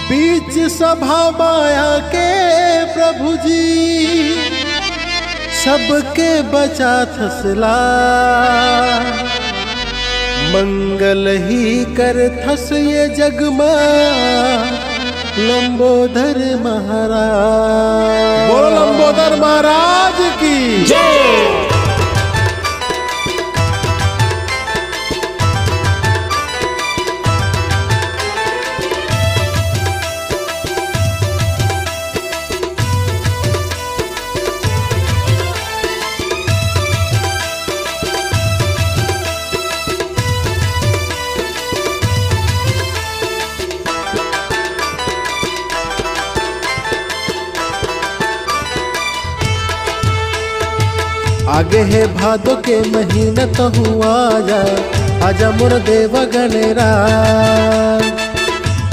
बीच सभा माया के प्रभु जी सबके बचा थसला, मंगल ही कर थस ये जग में लंबोदर महाराज। बोलो लंबोदर महाराज की जय। आगे है भादो के महीने तो हुआ आजा, आजा मोर देव गणेरा,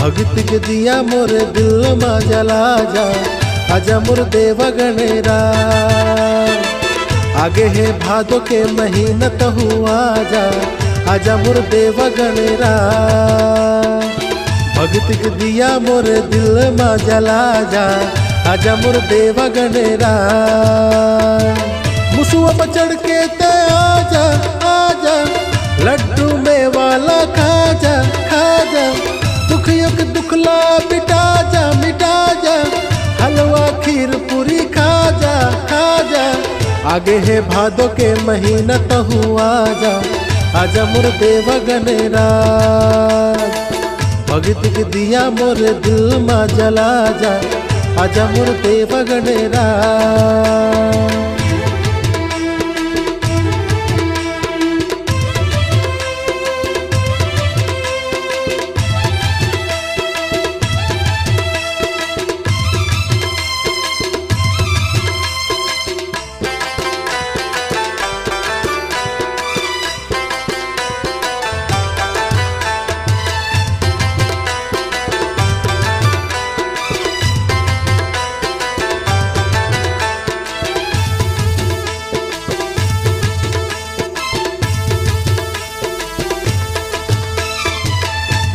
भगत के दिया मोर दिल में जला जा, आजा मोर देव गणेरा। आगे है भादो के महीने तो हुआ आजा, आजा मोर देव गणेरा, भगत के दिया मोर दिल में जला जा, आजा मोर देव गणेरा। मुसुआ पर चढ़ के ते आजा आजा, लड्डू में वाला खाजा खाजा, दुखियों के दुखला मिटा जा, हलवा खीर पूरी खाजा खाजा। आगे है भादो के महीना तो हुआ आजा, आजा मोर देव गणेरा, भगत के दिया मोर दिल में जला जा, आजा मोर देव गणेरा।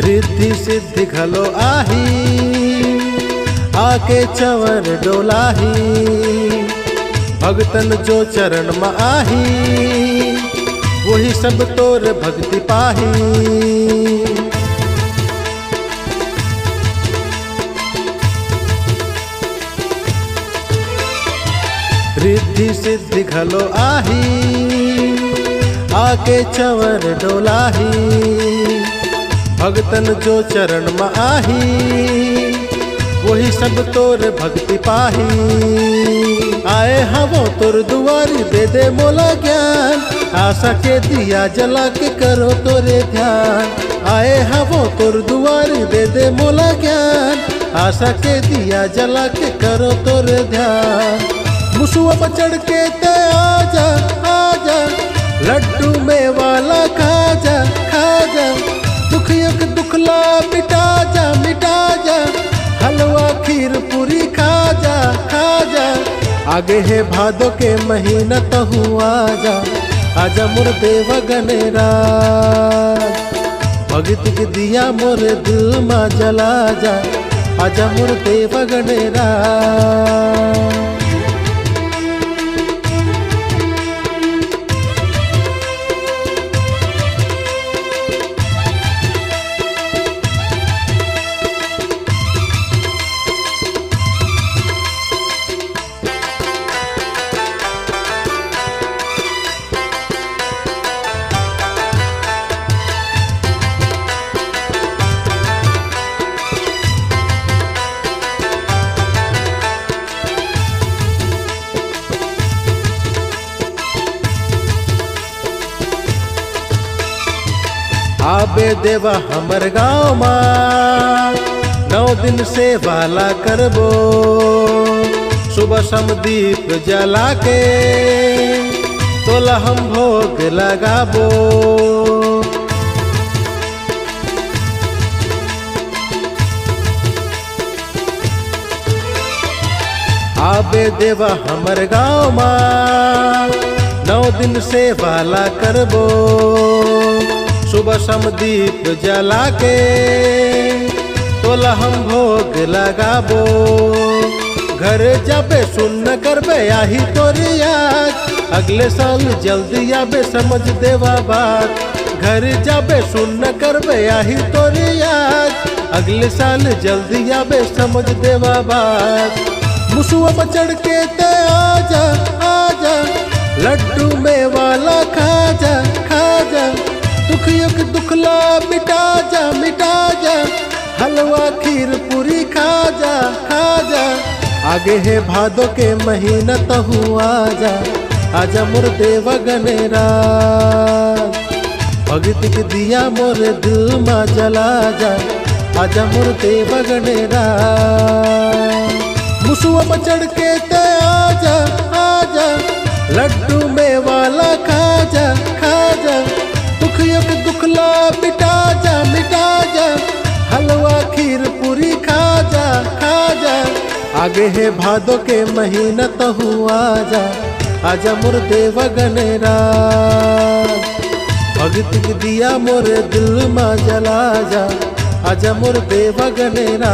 रिद्धि सिद्धि घलो आही, आके चवर डोलाही, भगतन जो चरण में आही, वही सब तोर भक्ति पाही। रिद्धि सिद्धि घलो आही, आके चवर डोलाही, भगतन जो चरण में आही, वही सब तोर भक्ति पाही। आए हवो तोर दुआरी दे दे मोला ज्ञान, आशा के दिया जला के करो तोरे ध्यान। आए हवो तोर दुआरी दे दे मोला ज्ञान, आशा के दिया जला के करो तोरे ध्यान। मुसुआ पर चढ़ के ते आजा आजा, लड्डू में वाला खाजा खाजा, दुखियों के दुखला मिटा जा, हलवा खीर पूरी खाजा खाजा। आगे है भादो के महीना तो हुआ आजा, आजा मोर देव गणेरा, भगत के दिया मोर दिल में जला जा, आजा मोर देव गणेरा। आबे देवा हमर गाँव माँ, 9 दिन से वाला करबो, सुबह समदीप जला के तोला हम भोग लगाबो। आबे देवा हमर गाँव माँ, 9 दिन से वाला करबो, सुबह समदीप जला के तोला हम भोग लगाबो। घर जाबे सुन करबे आही तोरी याद, अगले साल जल्दी आबे समझ देवा बात। घर जाबे सुन करबे आही तोरी याद, अगले साल जल्दी आबे समझ देवा बात। मुसुआ पर चढ़ के ते आजा आजा, लड्डू में वाला खाजा खाजा। दुखियों के दुखला मिटा जा, हलवा खीर पूरी खाजा खाजा। आगे है भादो के महीना तहु आजा, आजा मोर देवा गनेरा। भगत के दिया मोर दिल में जला जा, आजा मोर देवा गनेरा। मुसुआ पर चढ़ के ते आजा आजा, लड्डू में वाला खाजा खाजा। दुखियों के दुखला मिटा जा, हलवा खीर पूरी खाजा खाजा। आगे है भादो के महीना तहु आजा, आजा मोर देवा गनेरा। भगत के दिया मोर दिल में जला जा, आजा मोर देवा गनेरा।